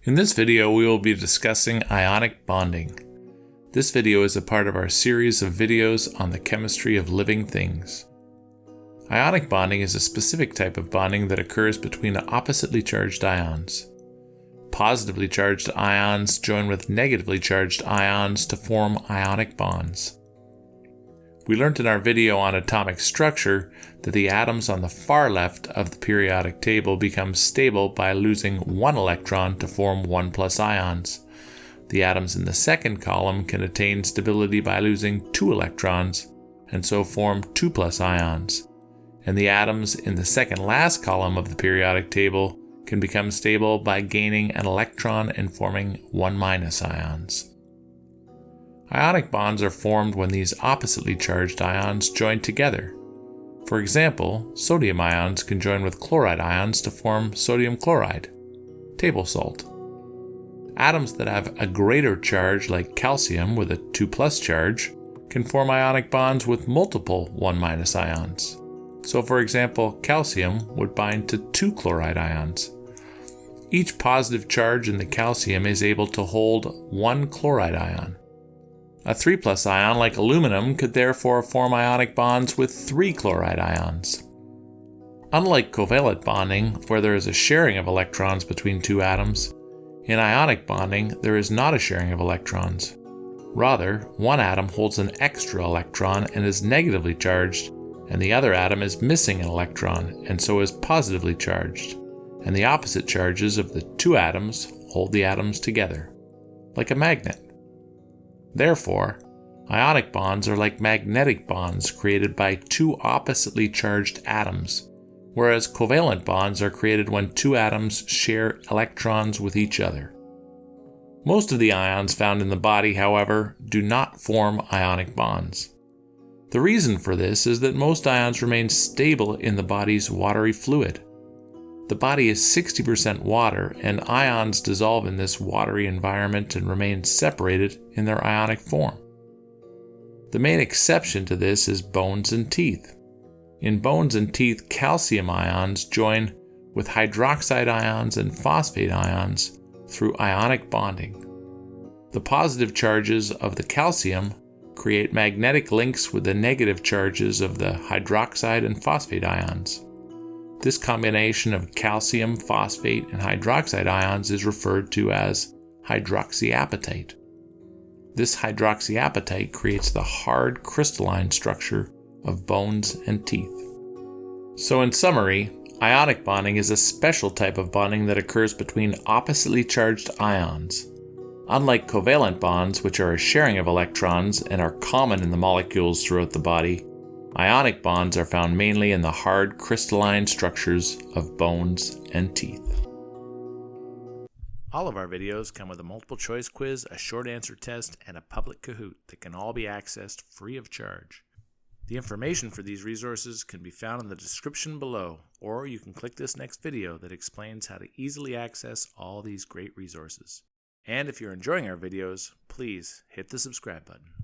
In this video, we will be discussing ionic bonding. This video is a part of our series of videos on the chemistry of living things. Ionic bonding is a specific type of bonding that occurs between oppositely charged ions. Positively charged ions join with negatively charged ions to form ionic bonds. We learned in our video on atomic structure that the atoms on the far left of the periodic table become stable by losing one electron to form 1+ ions. The atoms in the second column can attain stability by losing 2 electrons and so form 2+ ions. And the atoms in the second last column of the periodic table can become stable by gaining an electron and forming 1- ions. Ionic bonds are formed when these oppositely charged ions join together. For example, sodium ions can join with chloride ions to form sodium chloride, table salt. Atoms that have a greater charge, like calcium with a 2+ charge, can form ionic bonds with multiple 1- ions. So for example, calcium would bind to 2 chloride ions. Each positive charge in the calcium is able to hold 1 chloride ion. A 3+ ion like aluminum could therefore form ionic bonds with 3 chloride ions. Unlike covalent bonding, where there is a sharing of electrons between two atoms, in ionic bonding there is not a sharing of electrons. Rather, one atom holds an extra electron and is negatively charged, and the other atom is missing an electron and so is positively charged, and the opposite charges of the two atoms hold the atoms together, like a magnet. Therefore, ionic bonds are like magnetic bonds created by two oppositely charged atoms, whereas covalent bonds are created when two atoms share electrons with each other. Most of the ions found in the body, however, do not form ionic bonds. The reason for this is that most ions remain stable in the body's watery fluid. The body is 60% water, and ions dissolve in this watery environment and remain separated in their ionic form. The main exception to this is bones and teeth. In bones and teeth, calcium ions join with hydroxide ions and phosphate ions through ionic bonding. The positive charges of the calcium create magnetic links with the negative charges of the hydroxide and phosphate ions. This combination of calcium, phosphate, and hydroxide ions is referred to as hydroxyapatite. This hydroxyapatite creates the hard crystalline structure of bones and teeth. So in summary, ionic bonding is a special type of bonding that occurs between oppositely charged ions. Unlike covalent bonds, which are a sharing of electrons and are common in the molecules throughout the body, ionic bonds are found mainly in the hard crystalline structures of bones and teeth. All of our videos come with a multiple choice quiz, a short answer test, and a Public Kahoot that can all be accessed free of charge. The information for these resources can be found in the description below, or you can click this next video that explains how to easily access all these great resources. And if you're enjoying our videos, please hit the subscribe button.